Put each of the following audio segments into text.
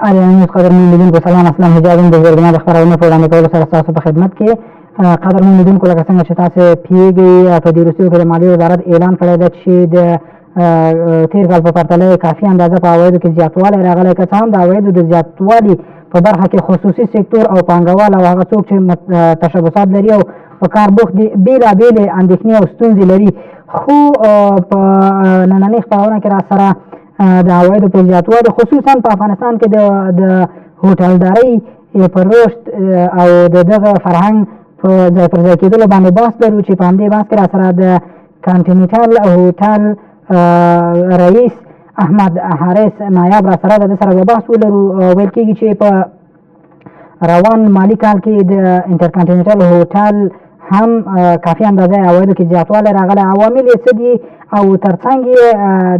آریان قدرمن لیدونکو سلام اسلام حجابین د ژغورنې د خپرونې په وړاندې کولو سره ستاسو په خدمت کې قدرمن لیدونکو لکه څنګه چې تاسو پیږئ په دې وروستیو کې د مالیې وزارت اعلان کړی ده چې د تېر کال په پرتله کافي اندازه په عوایدو کې زیاتوالی راغلی که څه هم د عوایدو د زیاتوالي په برخه کې خصوصي سکتور او پانګوال او هغه څوک چې تشبثات لري او په کار بوخت دي بېلابېلې اندېښنې او ستونزې لري خو په نننۍ خپرونه کې راسره د عوایدو په زیاتوالي خصوصا په افغانستان کې د هوټلدارۍ په رشد او د دغه فرهنګ په ځای پر ځای کېدلو باندې بحث لرو چې په همدې بحث کې راسره د کانټینټل هوټل رئیس احمد حارث نایاب راسره د سره به بحث ولرو. ویل کېږي چې په روان مالي کال کې د انټرکانټینټل هوټل هم کافي اندازه عوایدو کې زیاتوالی راغلی. عوامل یې څه دي او ترڅنګ یې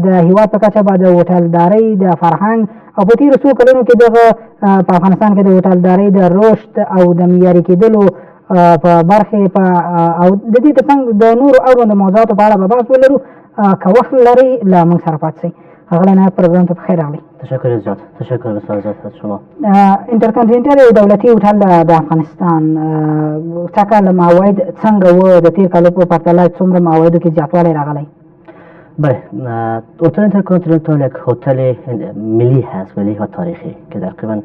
د هېواد په کچه به د هوټلدارۍ د فرهنګ او په تېرو څو کلونو کې دغه په افغانستان کې د هوټلدارۍ د رشد او د معیاري کېدلو په برخې او د دې ترڅنګ د نورو اړوندو موضوعاتو په اړه به بحث ولرو. که وخت لرئ له موږ سره پاتې شئ. ښاغلی نایب پروګرام ته پخیر راغلی. تشکر زیاد. تشکر بسیار زیاد از شما. انټرکانټینټل یو دولتي هوټل د افغانستان څه کال عواید څنګه و د تېر کالو په پرتله څومره عوایدو کې زیاتوالی راغلی؟ بله، هتل انترکانتیننتال یک هتل ملی هست، ملی و تاریخی که تقریبا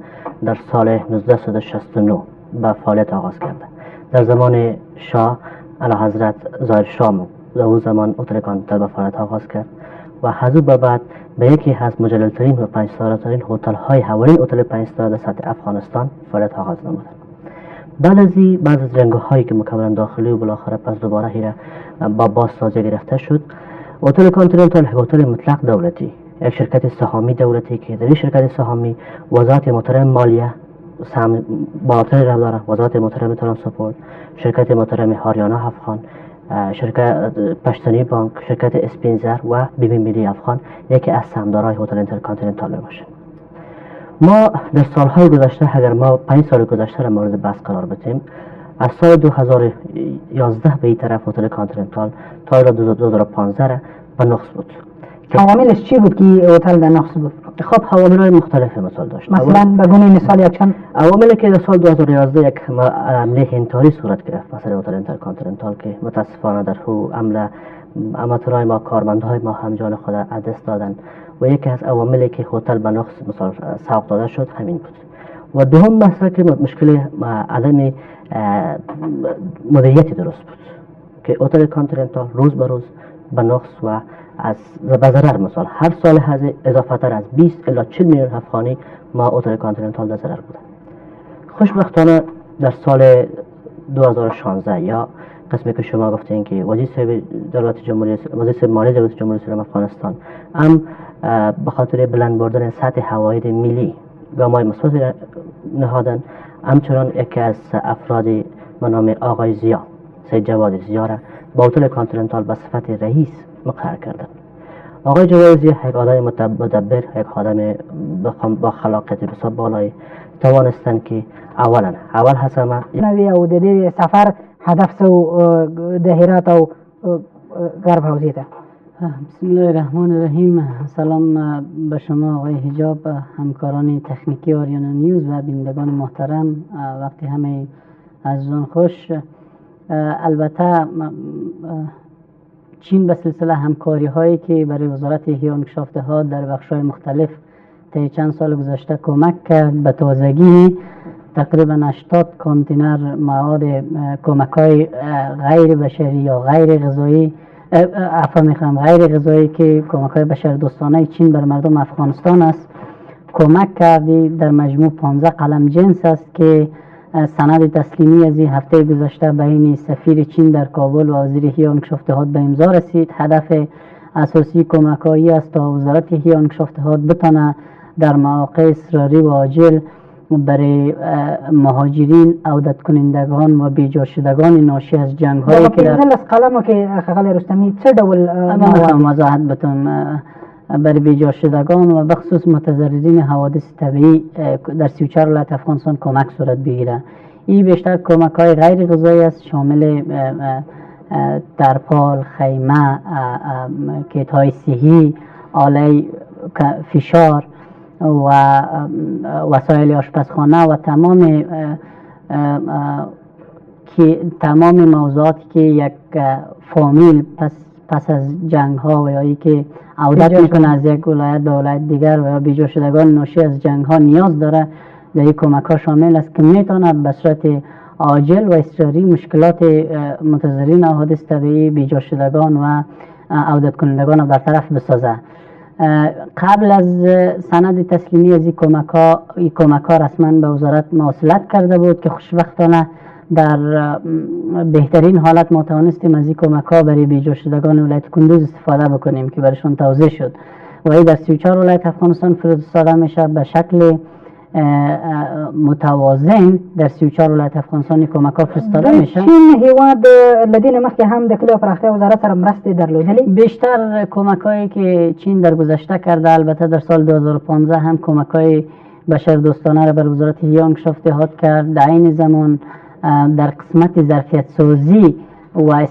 در سال 1969 به فعالیت آغاز کرده. در زمان شاه اعلیحضرت ظاهر شاه در اون زمان هتل کانتیننتال به فعالیت آغاز کرد و از او به بعد به یکی از مجللترین و 5 ستاره ترین هتل های اولین هتل 5 ستاره در سطح افغانستان فعالیت آغاز نمود. بعد از جنگ هایی که مکملا داخلی و بالاخره پس دوباره هیره با بازسازی گرفته شد، هتل کانتیننتال یک هتل مطلق دولتی، یک شرکت سهامی دولتی که در این شرکت سهامی وزارت محترم مالیه بالاتر را داره، وزارت محترم ترانسپورت، شرکت محترم هاریانا افغان، شرکت پشتنی بانک، شرکت اسپینزر و بیمه ملی افغان یکی از سهامدارای هتل انترکانتیننتال باشه. ما در سالهای گذشته، اگر ما 5 سال گذشته را مورد بحث قرار بدیم، از سال 2011 به این طرف هتل کانتیننتال تا 2015 را به نقص بود. عواملش چی بود که هتل در نقص بود؟ خب عوامل مختلف مثال داشت. مثلا بگونه مثال یک چند؟ عواملی که در سال 2011 یک حمله انتحاری صورت گرفت مثلا هتل انترکانتیننتال که متاسفانه در او حمله اماتورای ما، کارمندهای ما هم جان خود از دست دادن و یکی از عواملی که هتل به نقص مثال سوق داده شد همین بود. و دوم مسئله که مشکل عدم مدیریت درست بود که هتل کانتیننتال روز به روز به نقص و از به ضرر، مثال هر سال اضافه تر از 20 الی 40 میلیون افغانی ما هتل کانتیننتال در ضرر بوده. خوشبختانه در سال 2016 یا قسمی که شما گفتین که وزیر دولت جمهوری وزیر مالی دولت جمهوری اسلامی افغانستان هم به خاطر بلند بردن سطح عواید ملی گام‌های مثبت نهادن، همچنان یکی از افراد به نام آقای زیا، سید جواد زیا را با هتل کانتیننتال به صفت رئیس مقرر کردند. آقای جواد زیا یک آدم مدبر، یک آدم با خلاقیت بسیار بالایی توانستند که اول حسما نوی او د دې سفر هدف سو د هرات او غرب حوزې ته. بسم الله الرحمن الرحیم. سلام به شما آقای حجاب، همکاران تکنیکی آریانا نیوز و بینندگان محترم. وقتی همه عزیزان خوش. البته چین به سلسله همکاری هایی که برای وزارت احیا و انکشاف دهات در بخش های مختلف طی چند سال گذشته کمک کرد، به تازگی تقریبا 80 کانتینر مواد کمک های غیر بشری یا غیر غذایی غیر غذایی که کمک های بشر دوستانه چین بر مردم افغانستان است کمک کردی. در مجموع 15 قلم جنس است که سند تسلیمی از این هفته گذشته بین سفیر چین در کابل و وزیر احیا و انکشاف دهات به امضا رسید. هدف اساسی کمک‌هایی است تا وزارت احیا و انکشاف دهات بتونه در مواقع اضطراری و عاجل برای مهاجرین، عودت کنندگان و بیجا شدگان ناشی از جنگ هایی که در قلمو که خغل رستمی چه دول مزاحت بتون برای بیجا شدگان و بخصوص متضررین حوادث طبیعی در 34 ولایت افغانستان کمک صورت بگیره. این بیشتر کمک های غیر غذایی است، شامل ترپال، خیمه، کیت های صحی، آله فشار و وسایل آشپزخانه و تمام موضوعاتی که یک فامیل پس از جنگ ها و یا ای که عودت میکنه از یک ولایت به ولایت دیگر و یا بیجا شدگان ناشی از جنگ ها نیاز داره، در این کمک ها شامل است که میتونه به صورت عاجل و اضطراری مشکلات متضررین حوادث طبیعی بیجا شدگان و عودت کنندگان برطرف بسازه. قبل از سند تسلیمی از این کمک ها رسما به وزارت مواصلت کرده بود که خوشبختانه در بهترین حالت ما توانستیم از این کمک ها برای بیجا شدگان ولایت کندوز استفاده بکنیم که برشون توزیع شد و این در 34 ولایت افغانستان فرستاده میشه به شکل متوازن. در 34 ولایت افغانستان کمک ها فرستاده میشه. چین هیواد لدین مخکې هم د کلیو پراختیا وزارت سره مرستې درلودلې. بیشتر کمک هایی که چین در گذشته کرده، البته در سال 2015 هم کمک های بشردوستانه را بر وزارت احیا و انکشاف دهات کرد. در این زمان در قسمت ظرفیت سازی و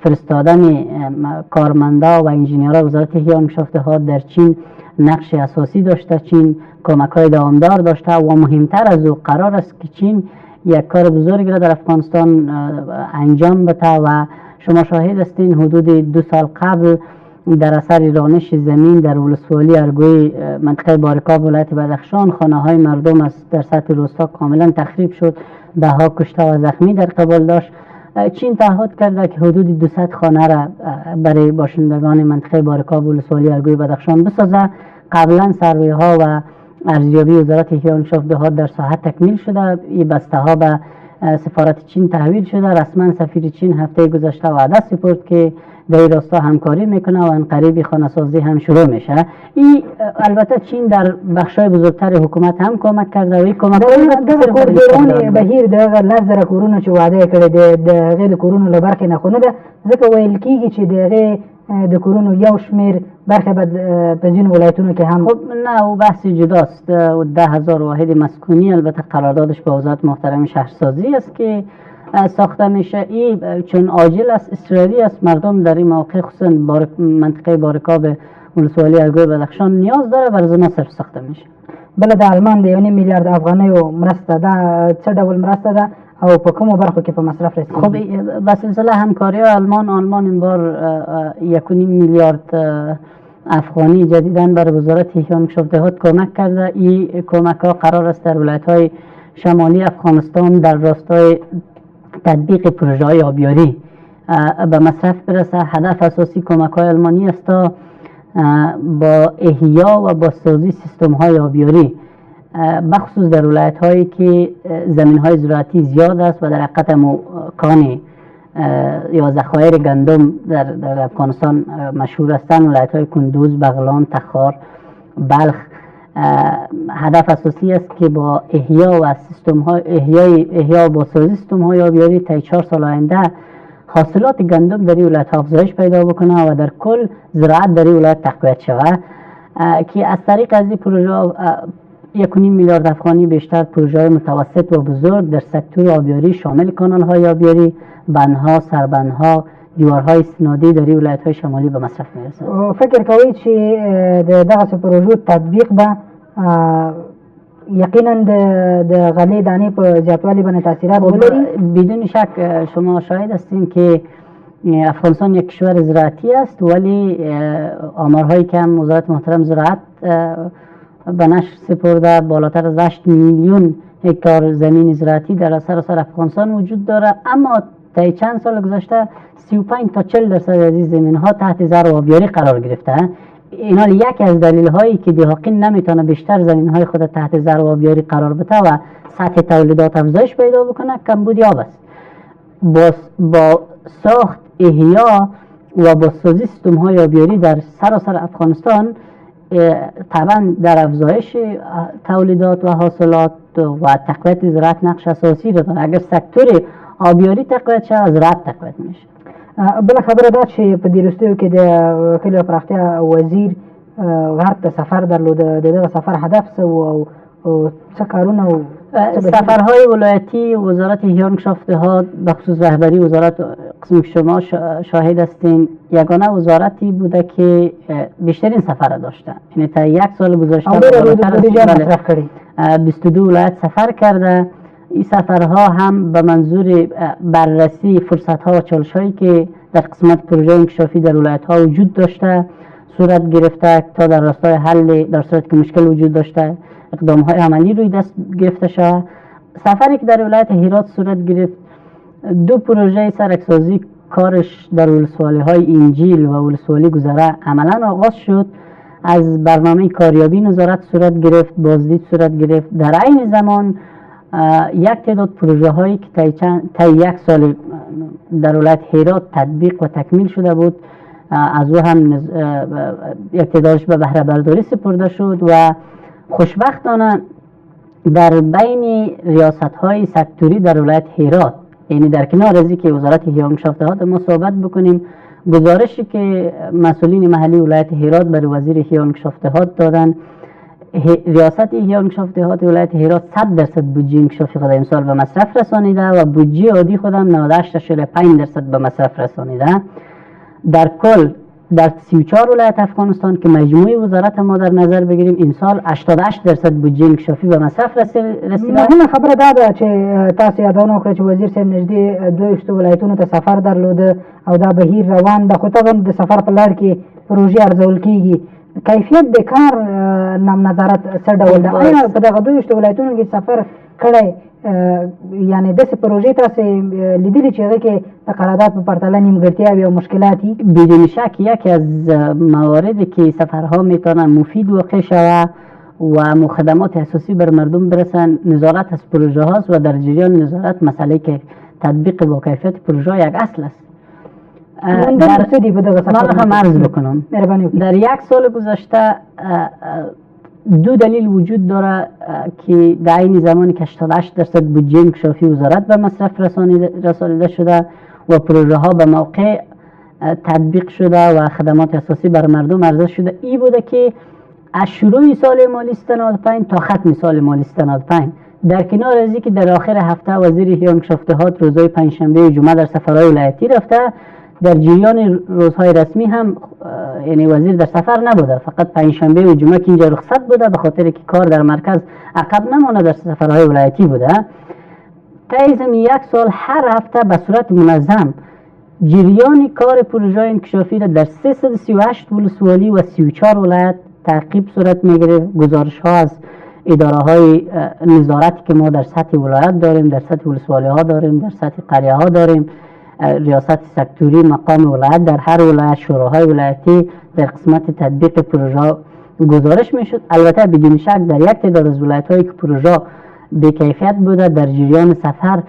فرستادن کارمندا و انجینیرها وزارت احیا و انکشاف دهات در چین نقش اساسی داشته. چین کمک های دوامدار داشته و مهمتر از او قرار است که چین یک کار بزرگی را در افغانستان انجام بده و شما شاهد هستین حدود 2 سال قبل در اثر رانش زمین در ولسوالی ارگوی منطقه بارکاب ولایت بدخشان خانه های مردم در سطح روستا کاملا تخریب شد، ده ها کشته و زخمی در قبال داشت. چین تعهد کرده که حدود 200 خانه را برای باشندگان منطقه بارکاب ولسوالی ارگوی بدخشان بسازه. قبلا سروی ها و ارزیابی وزارت احیا و انکشاف دهات در ساحه تکمیل شده. این بسته ها به سفارت چین تحویل شده. رسما سفیر چین هفته گذشته وعده سپرد که در این راستا همکاری میکنه و انقریب خانه سازی هم شروع میشه. این البته چین در بخشای بزرگتر حکومت هم کمک کرده و این کمک د کورونه بهیر د لزر کورونه چې وعده کړی د غیر کورونه لبرخه نه خونه ده ځکه ویل کیږي چې د کورونو یو شمیر برخه به ځینو ولایتونو کې هم. خب نه، او بحث جداست. 10,000 واحد مسکونی البته قراردادش با وزارت محترم شهرسازی است که ساخته میشه. این چون عاجل است، اضطراری است، مردم در این موقع خصوصا منطقه بارکاب ولسوالی ارگوی بدخشان نیاز داره، بر زما صرف ساخته میشه. بله د آلمان د 1.5 میلیارد افغانیو مرسته ده، څه ډول مرسته ده او په کومو برخو کې په مصرف رسیږي؟ خب به سلسله همکاری آلمان این بار 1.5 میلیارد افغانی جدیداً بر وزارت احیا و انکشاف دهات کمک کرده. این کمک ها قرار است در ولایت های شمالی افغانستان در راستای تطبیق پروژه های آبیاری به مصرف برسه. هدف اساسی کمک های آلمانی است تا با احیا و با سازی سیستم های آبیاری بخصوص در ولایت هایی که زمین های زراعتی زیاد است و در حقیقت کان یا ذخایر گندم در افغانستان مشهور هستند، ولایت های کندوز، بغلان، تخار، بلخ. هدف اساسی است که با احیا و سیستم های احیا با سازی سیستم های آبیاری تا 4 سال آینده حاصلات گندم در این ولایت افزایش پیدا بکنه و در کل زراعت در این ولایت تقویت شود که از طریق از این پروژه 1.5 میلیارد افغانی بیشتر پروژه متوسط و بزرگ در سکتور آبیاری شامل کانال های آبیاری، بندها، سربندها، دیوارهای استنادی در ولایت های شمالی به مصرف میرسه. فکر کوئ چې دغه پروژو تطبیق به یقینا د غلې دانې په زیاتوالي باندې تاثیرات ولري؟ بدون شک شما شاهد هستین که افغانستان یک کشور زراعتی است، ولی آمارهایی که هم وزارت محترم زراعت به نشر سپرده بالاتر از 8 میلیون هکتار زمین زراعتی در سراسر افغانستان وجود داره، اما تا چند سال گذشته 35 تا 40% از این زمین ها تحت زرع و آبیاری قرار گرفته. اینا یکی از دلیل هایی که دهقان نمیتونه بیشتر زمین های خود تحت زرع و آبیاری قرار بده و سطح تولیدات افزایش پیدا بکنه کمبود آب است. با ساخت احیا و با سازی سیستم های آبیاری در سراسر افغانستان طبعا در افزایش تولیدات و حاصلات و تقویت زراعت نقش اساسی را داره. اگر سکتور آبیاری تقویت شه، زراعت تقویت میشه. بله خبره ده چې په دې وروستیو کې د کلیو پراختیا وزیر غرب ته سفر درلوده، د دغه سفر هدف څه و او څه کارونه و سفرهای ولایتی وزارت احیا و انکشاف دهات به خصوص رهبری وزارت قسم که شما شاهد هستین یگانه وزارتی بوده که بیشترین سفر داشته، یعنی تا 1 سال گذشته بالاتر از 22 ولایت سفر کرده. این سفرها هم به منظور بررسی فرصت ها و چالش هایی که در قسمت پروژه انکشافی در ولایت ها وجود داشته صورت گرفته تا در راستای حل در صورت که مشکل وجود داشته اقدام های عملی روی دست گرفته شده. سفری که در ولایت هرات صورت گرفت 2 پروژه سرکسازی کارش در ولسوالی های انجیل و ولسوالی گذره عملا آغاز شد. از برنامه کاریابی نظارت صورت گرفت، بازدید صورت گرفت. در عین زمان یک تعداد پروژه هایی که تا 1 سال در ولایت هرات تطبیق و تکمیل شده بود از او هم یک تعدادش به بهره برداری سپرده شد و خوشبختانه در بین ریاست های سکتوری در ولایت هرات، یعنی در کنار از که وزارت احیا و انکشاف دهات ما صحبت بکنیم، گزارشی که مسئولین محلی ولایت هرات برای وزیر احیا و انکشاف دهات دادن، ریاست احیا و انکشاف دهات ولایت هرات 100% بودجه انکشافی خود امسال به مصرف رسانیده و بودجه عادی خودم 98.5% به مصرف رسانیده. در کل در 34 ولایت افغانستان که مجموعی وزارت ما در نظر بگیریم امسال 88% بودجه انکشافی به مصرف رسیده. مهمه خبره دا چې تاسو یادونه وکړه چې وزیر صاحب نږدې 22 ولایتونو ته سفر درلوده او دا بهیر روان ده، خو طبعا د سفر په لار کې پروژې ارزول کیږي. کیفیت د کار نام نظارت څه ډول ده؟ آیا په دغه 22 ولایتونو کې سفر کړی یعنی داسې پروژې تاسو لیدلې چې هغه کې د قرارداد په پرتله نیمګړتیاوې او مشکلات وي؟ بدون شک یکی از مواردی که سفرها میتونن مفید واقع شود و خدمات اساسی بر مردم برسن نظارت از پروژه هاست و در جریان نظارت مسئله که تطبیق با کیفیت پروژه یک اصل است. من عرض بکنم در 1 سال گذشته 2 دلیل وجود داره که در این زمانی که 88% بودجه انکشافی وزارت به مصرف رسانیده شده و پروژه ها به موقع تطبیق شده و خدمات اساسی بر مردم عرضه شده، این بوده که از شروع سال مالی 95 تا ختم سال مالی 95 در کنار از اینکه در آخر هفته وزیر احیا و انکشاف دهات روزهای پنجشنبه و جمعه در سفرهای ولایتی رفته، در جریان روزهای رسمی هم یعنی وزیر در سفر نبوده، فقط پنجشنبه و جمعه که اینجا رخصت بوده به خاطر که کار در مرکز عقب نمانده در سفرهای ولایتی بوده. طی 1 سال هر هفته به صورت منظم جریان کار پروژه انکشافی را در 338 ولسوالی و 34 ولایت تعقیب صورت میگیره. گزارش ها از اداره های نظارتی که ما در سطح ولایت داریم، در سطح ولسوالی ها داریم، در سطح قریه ها داریم، ریاست سکتوری مقام ولایت در هر ولایت، شوراهای ولایتی در قسمت تطبیق پروژه گزارش میشد. البته بدون شک در یک تعداد از ولایت هایی که پروژه به کیفیت بوده در جریان سفر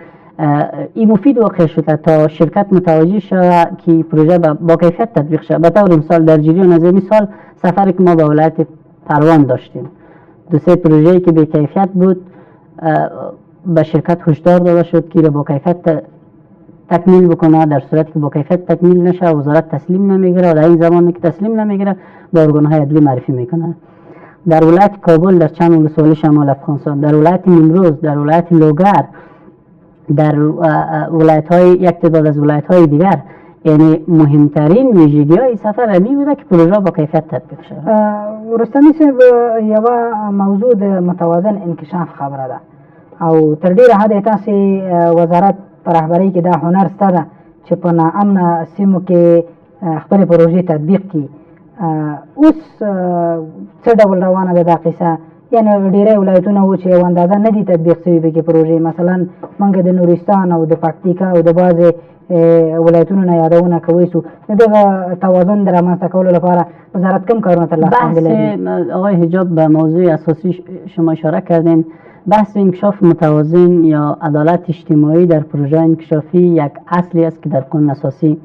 این مفید واقع شده تا شرکت متوجه شود که پروژه با کیفیت تطبیق شود. به طور مثال در جریان از این سال سفری که ما به ولایت پروان داشتیم 2-3 پروژه‌ای که به کیفیت بود به شرکت هشدار داده شد که با کیفیت تکمیل بکنه، در صورتی که با کیفیت تکمیل نشه وزارت تسلیم نمیگیره و در این زمانی که تسلیم نمیگیره به ارگان‌های عدلی معرفی میکنه. در ولایت کابل در چند ولسوالی شمال افغانستان، در ولایت نیمروز، در ولایت لوگر، در ولایت‌های یک تعداد از ولایت‌های دیگر، یعنی مهمترین ویژگی‌های سفر امی بوده که پروژه با کیفیت تطبیق شود. رستمی صاحب یوه موضوع د متوازن انکشاف خبره ده او تر ډیره حده تاسې وزارت په رهبرۍ کې دا هنر سته ده چې په ناامنه سیمو کې خپلې پروژې تطبیق کړي. اوس څه ډول روانه ده دا قصه؟ یعنی ډیری ولایتونه و چې یو اندازه نه دي تطبیق شوي پکې پروژې، مثلا موږ د نورستان او د پکتیکا او د بعضې ولایتونو نه یادونه کوی سو. د دغه توازن د رامنځته کولو لپاره وزارت کوم کارونه ترلاسه کړي؟ بحث آقای حجاب به موضوع اساسی شما اشاره کردین. بحث انکشاف متوازن یا عدالت اجتماعی در پروژه انکشافی یک اصلی است که در قانون اساسی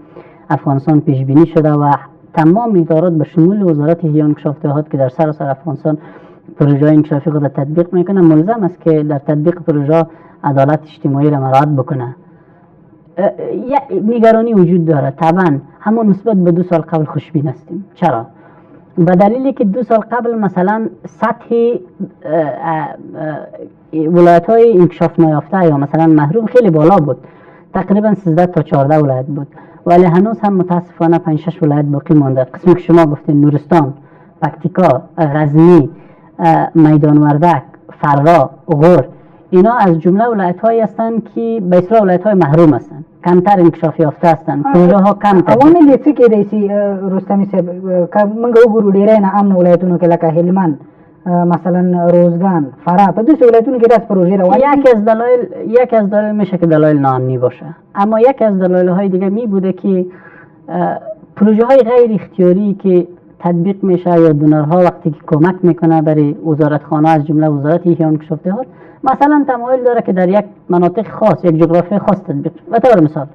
افغانستان پیش بینی شده و تمام ادارات به شمول وزارت احیا و انکشاف دهات که در سراسر افغانستان پروژه انکشافی خود تطبیق میکنه ملزم است که در تطبیق پروژه عدالت اجتماعی را مراعات بکنه. نگرانی وجود داره طبعا، همون نسبت به 2 سال قبل خوشبین هستیم. چرا؟ به دلیلی که 2 سال قبل مثلا سطح ولایت های انکشاف نیافته یا مثلا محروم خیلی بالا بود. تقریبا 13 تا 14 ولایت بود، ولی هنوز هم متاسفانه 5-6 ولایت باقی مانده. قسمی که شما گفتین نورستان، پکتیکا، غزنی، میدان وردک، فرا، غور، اینا از جمله ولایت هایی هستند که به اصطلاح ولایت های محروم هستند، کمتر انکشاف یافته هستند، پروژه ها کمتر. عوامل څه کېدای شي رستمی صاحب که موږ وګورو ډېری ناامنه ولایتونو کې لکه هلمند مثلا روزگان، فراه، په داسې ولایتونو کې داسې پروژې روانې دي؟ یکی از دلایل میشه که دلایل ناامنی باشه، اما یکی از دلایل های دیگه می بوده که پروژه های غیر اختیاری که تطبیق میشه یا دونرها وقتی که کمک میکنه برای وزارتخانه از جمله وزارت احیا و انکشاف دهات مثلا تمایل داره که در یک مناطق خاص، یک جغرافی خاص تطبیق شه. به طور مثال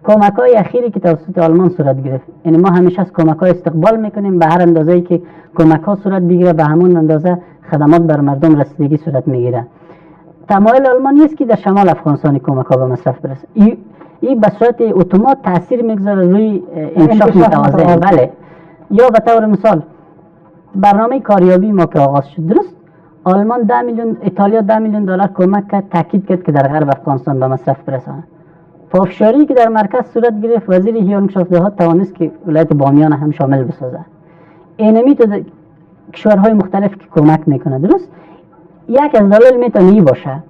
کمک های اخیری که توسط آلمان صورت گرفت، یعنی ما همیشه از کمک های استقبال میکنیم، به هر اندازه‌ای که کمک ها صورت بگیره به همون اندازه خدمات بر مردم رسیدگی صورت میگیره. تمایل آلمانی است که در شمال افغانستان کمک ها به مصرف برسه. این به صورت اتومات تاثیر میگذاره روی انکشاف متوازی. بله، یا به طور مثال برنامه کاریابی ما که آغاز شد، درست آلمان 10 میلیون، ایتالیا 10 میلیون دلار کمک کرد، تاکید کرد که در غرب افغانستان به مصرف برسانه. پافشاری که در مرکز صورت گرفت، وزیر احیا و انکشاف دهات توانست که ولایت بامیان هم شامل بسازه. اینمی تو کشورهای مختلف که کمک میکنه، درست یک از دلایل میتونه این باشه.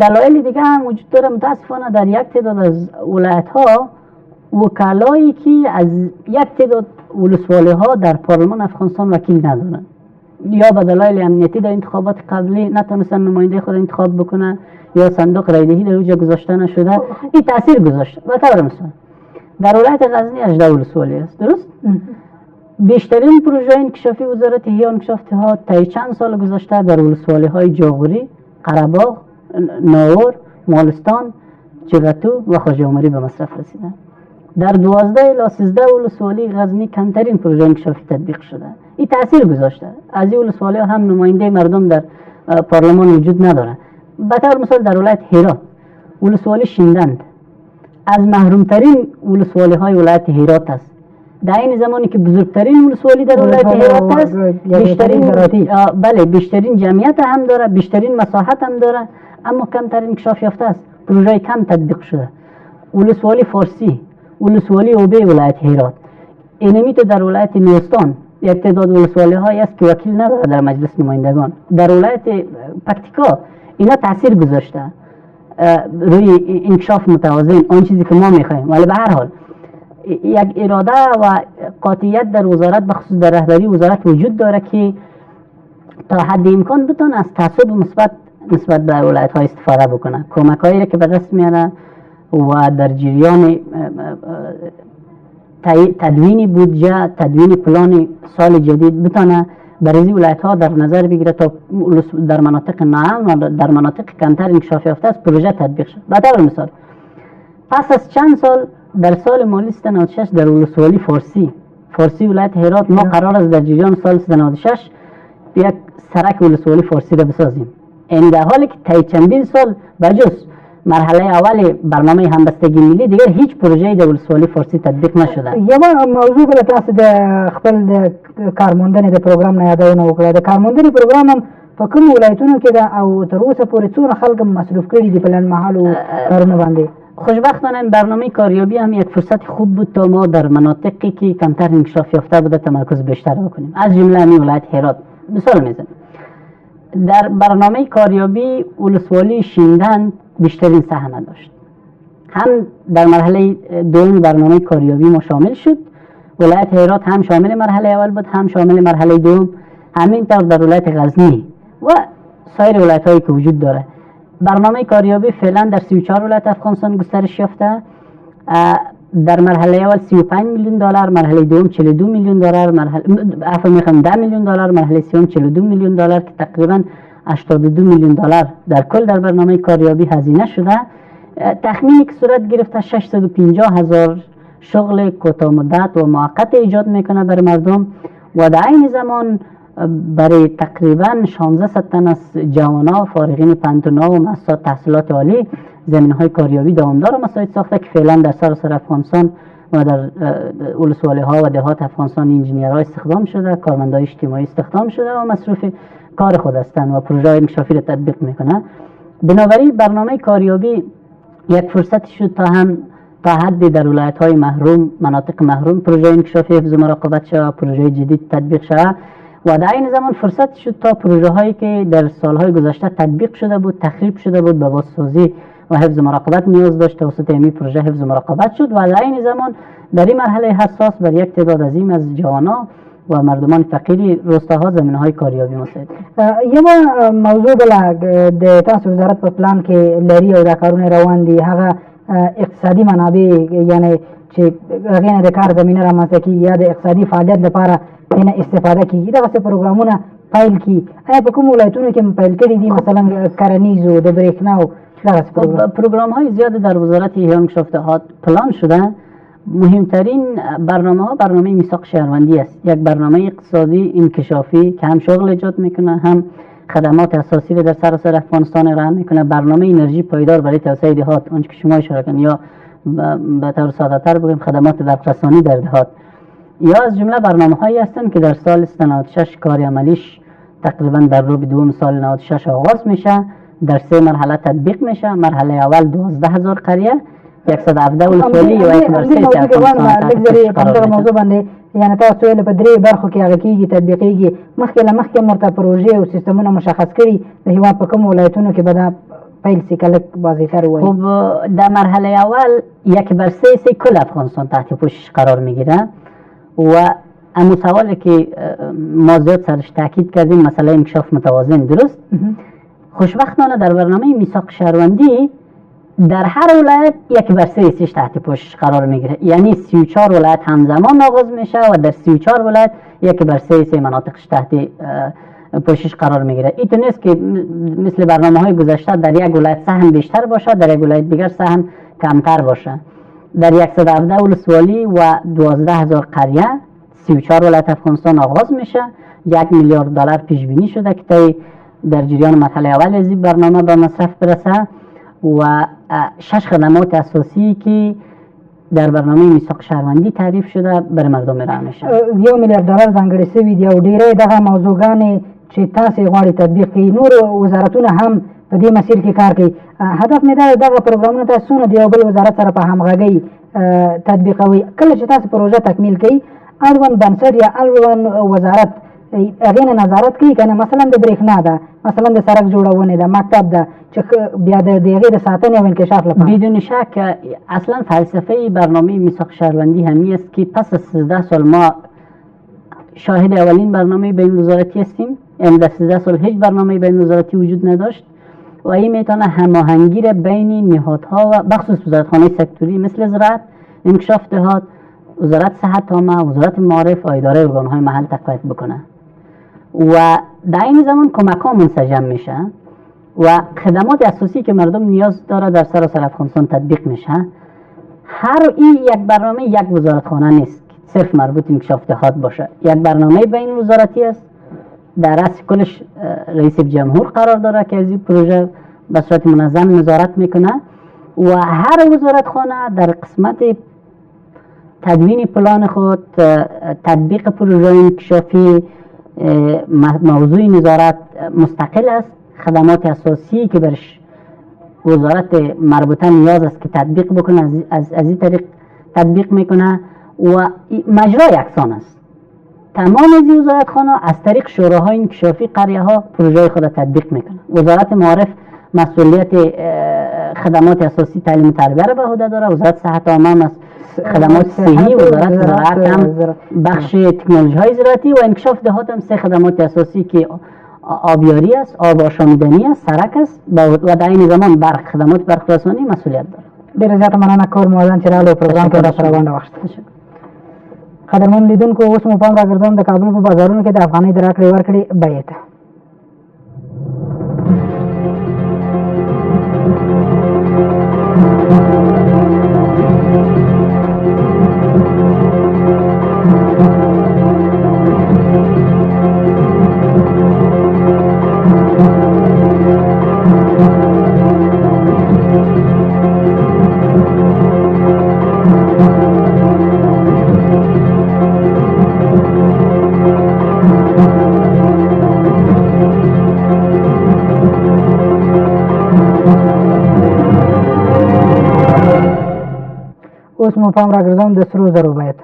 دلایل دیگه هم وجود داره. متاسفانه در یک تعداد از ولایت ها وکلایی که از یک تعداد ولسوالی ها در پارلمان افغانستان وکیل ندارن، یا به دلایل امنیتی در انتخابات قبلی نتونستن نماینده خود انتخاب بکنن، یا صندوق رایدهی در اونجا گذاشته نشده. این تاثیر گذاشته. به طور مثال در ولایت غزنی 18 ولسوالی است، درست بیشترین پروژه انکشافی وزارت احیا و انکشاف دهات تا چند سال گذشته در ولسوالی های جاغوری، قره‌باغ، ناور، مالستان، چگتو و خواجه عمری به مصرف رسیده. در 12 الی 13 ولسوالی غزنی کمترین پروژه انکشافی تطبیق شده. این تاثیر گذاشته. از این ولسوالی هم نماینده مردم در پارلمان وجود نداره. به طور مثال در ولایت هرات ولسوالی شیندند از محرومترین ولسوالی های ولایت هرات است. در این زمانی که بزرگترین ولسوالی در ولایت هرات است، بیشترین جمعیت هم داره، بیشترین مساحت هم داره، اما کمترین انکشاف یافته است. پروژه کم تطبیق شده. ولسوالی فارسی، ولسوالی اوبه ولایت هرات، اینمی تو در ولایت نورستان یک تعداد ولسوالی های است که وکیل نداره در مجلس نمایندگان. در ولایت پکتیکا اینا تاثیر گذاشته روی انکشاف متوازن، آن چیزی که ما میخوایم. ولی به هر حال یک اراده و قاطعیت در وزارت، بخصوص در رهبری وزارت وجود داره که تا حد امکان بتونه از تعصب مثبت نسبت به ولایت ها استفاده بکنه. کمک هایی که به دست میاره و در جریان تدوین بودجه، تدوین پلان سال جدید بتونه برای ولایت ها در نظر بگیره تا در مناطق ناامن و در مناطق کمتر انکشاف یافته است پروژه تطبیق شد. به طور مثال پس از چند سال در سال مالی 96 در ولسوالی فارسی ولایت هرات ما قرار است در جریان سال 96 یک سرک ولسوالی فارسی را بسازیم. این در حالی که طی چندین سال بجز مرحله اول برنامه همبستگی ملی دیگر هیچ پروژه‌ای در ولسوالی فارسی تطبیق نشده. یو موضوع بل تاسو د خپل د کارموندنې د پروګرام نه یادونه وکړه. د کارموندنې پروګرام هم په کوم ولایتونو کې ده او تر اوسه پورې څونه خلک مصروف کړي دي په لنډمهالو کارونو باندې؟ خوشبختانه این برنامه کاریابی هم یک فرصت خوب بود تا ما در مناطقی که کمتر انکشاف یافته بوده تمرکز بیشتر بکنیم. از جمله همین ولایت هرات مثال میزنم. در برنامه کاریابی ولسوالی شیندند بیشترین سهم داشت. هم در مرحله دوم برنامه کاریابی ما شامل شد. ولایت هرات هم شامل مرحله اول بود، هم شامل مرحله دوم. همینطور در ولایت غزنی و سایر ولایت هایی که وجود داره. برنامه کاریابی فعلا در 34 ولایت افغانستان گسترش یافته. در مرحله اول 35 میلیون دلار، مرحله دوم 42 میلیون دلار، مرحله 10 میلیون دلار، مرحله سوم 42 میلیون دلار که تقریبا 82 میلیون دلار در کل در برنامه کاریابی هزینه شده. تخمینی که صورت گرفته 650,000 شغل کوتاه مدت و موقت ایجاد میکنه برای مردم و در این زمان برای تقریبا 1600 تن از جوانان فارغین پانتونا و مؤسسات تحصیلات عالی زمینهای کاریابی دوامدار مساعد ساخته که فعلا در سراسر افغانستان و در ولسوالی ها و دهات افغانستان انجینیرها استخدام شده، کارمندای اجتماعی استخدام شده و مصروف کار خود هستند و پروژه انکشافی را تطبیق میکنه. بنابراین برنامه کاریابی یک فرصتی شد تا حدی در ولایت های محروم، مناطق محروم پروژه انکشافی حفظ و مراقبت شود، پروژه جدید تطبیق شود و در این زمان فرصت شد تا پروژه هایی که در سالهای گذشته تطبیق شده بود، تخریب شده بود، به بازسازی و حفظ و مراقبت نیاز داشت، توسط این پروژه حفظ و مراقبت شد و در این زمان در این مرحله حساس بر یک تعداد عظیم از جوانان و مردمان فقیری روستاها زمینهای کاریابی مساعد. یو موضوع بلا د تاسو وزارت په پلان کې لري او دا کارونه روان دي، هغه اقتصادي منابع یعنی چې هغې نه د کار زمینه رامنځته کېږي یا د اقتصادي فعالیت لپاره نه استفاده کېږي، دغسې پروګرامونه پیل کړي. آیا په کومو ولایتونو کې پیل کړي دي، مثلا کرنیزو، د برېښناو دغسې پروگرام های زیاد در وزارت احیا و انکشاف دهات پلان شده؟ مهمترین برنامه ها برنامه میثاق شهروندی است، یک برنامه اقتصادی انکشافی که هم شغل ایجاد میکنه، هم خدمات اساسی رو در سراسر افغانستان ارائه میکنه، برنامه انرژی پایدار برای توسعه دهات، آنچه که شما اشاره کردین، یا به طور ساده‌تر بگیم خدمات برقرسانی در دهات، یا از جمله برنامه هایی هستند که در سال 96 کار عملیش تقریبا در روز دوم سال 96 آغاز میشه، در 3 مرحله تطبیق میشه. مرحله اول 12000 قریه، 117 ولسوالی و یک برسه په موضوع باندې یعنی تاسو یې په درې برخو کې هغه کېږي تطبیقېږي. مخکې مرته پروژې او سیستمونه مشخص کړي د هېواد په کومو ولایتونو کې به دا پیل سي، که لږ واضح‌تر ووایي. خب در مرحله اول 1/3 کل افغانستان تحت پوشش قرار میگیره و اما سوالی که ما زیاد سرش تاکید کردیم، مسئله انکشاف متوازن، درست؟ خوشبختانه در برنامه میثاق شهروندی در هر ولایت 1/3 تحت پوشش قرار میگیره، یعنی 34 ولایت همزمان آغاز میشه و در 34 ولایت 1/3 مناطقش تحت پوشش قرار میگیره. این نیست که مثل برنامه های گذشته در یک ولایت سهم بیشتر باشه، در یک ولایت دیگر سهم کمتر باشه. در 117 ولسوالی و 12000 قریه 34 ولایت افغانستان آغاز میشه. 1 میلیارد دلار پیش بینی شده که در جریان مرحله اول از این برنامه به مصرف برسه و 6 خدمات اساسی که در برنامه میثاق شهروندی تعریف شده بر مردم ارائه میشه. 1 میلیارد دلار ځانګړي شوي دي او ډېری دغه موضوعګانې چې تاسې غواړئ تطبیق کړئ، نور وزارتونه هم په دې مسیر کې کار کوي. هدف مې دا دغه پروګرامونه تاسو څونه د یو بل وزارت سره په همغږۍ تطبیقوي. کله چې تاسو پروژه تکمیل کړئ، اړوند بنسټ یا اړوند وزارت هغې نه نظارت کوي که نه؟ مثلا د برېښنا ده، مثلا د سړک جوړونې ده، مکتب ده، چې بیا د هغې د ساتنې او انکشاف لپاره. بدون شک اصلا فلسفه برنامه میثاق شهروندی همی است که پس از 13 سال ما شاهد اولین برنامه بین وزارتی هستیم. یعنی در 13 سال هیچ برنامه بین وزارتی وجود نداشت و این میتونه هماهنگی را بین نهادها و بخصوص وزارتخانه سکتوری مثل زراعت، انکشاف دهات، وزارت صحت عامه، وزارت معارف و اداره ارگانهای محل تقویت بکنه و در این زمان کمک ها منسجم میشه و خدمات اساسی که مردم نیاز داره در سراسر افغانستان تطبیق میشه. هر این یک برنامه یک وزارتخانه نیست که صرف مربوط انکشاف دهات باشه، یک برنامه بین وزارتی است. در رأس کلش رئیس جمهور قرار داره که از این پروژه به صورت منظم نظارت میکنه و هر وزارتخانه در قسمت تدوین پلان خود، تطبیق پروژه انکشافی، موضوع نظارت مستقل است. خدمات اساسی که برش وزارت مربوطه نیاز است که تطبیق بکنه از این طریق تطبیق میکنه و مجرا یکسان است. تمام از وزارتخانه از طریق شوراهای انکشافی قریه ها پروژه خود تطبیق میکنه. وزارت معارف مسئولیت خدمات اساسی تعلیم و تربیه را به عهده داره، وزارت صحت عامه خدمات صحی، وزارت زراعت هم بخش تکنولوژی های زراعتی و انکشاف دهات هم 3 خدمات اساسی که آبیاری است، آب آشامیدنی است، سرک است و در این زمان برق خدمات برقرسانی مسئولیت داره. ډېره زیاته مننه کور موازن چې راغلو پروګرام کې راسره ونډه واخیسته. قدرمن لیدونکو، اوس مو پام راګرځوم د کابل په بازارونو کې د افغانۍ د راکړې ورکړې بیې ته. اوس مو پام راګرځوم د سرو زرو بیت.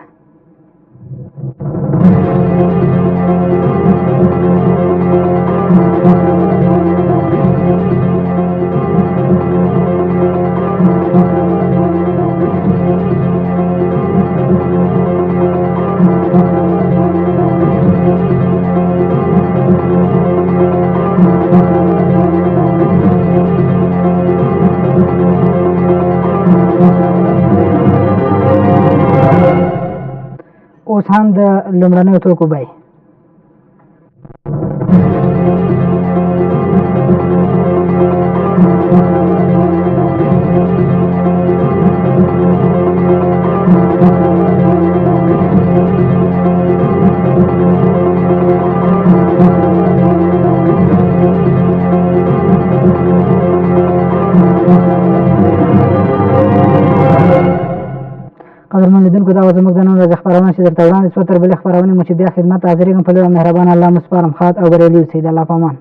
اوس هم د لومړنیو توکو بیې. قدرمن لیدونکو دا زموږ د نن ورځې خپرونه چې درته وړاندې شوه. تر بلې خپرونې مو چې بیا خدمت حاضرېږم په لویه مهربان الله مو سپارم. ښاد او بریالي اوسئ. د الله په امان.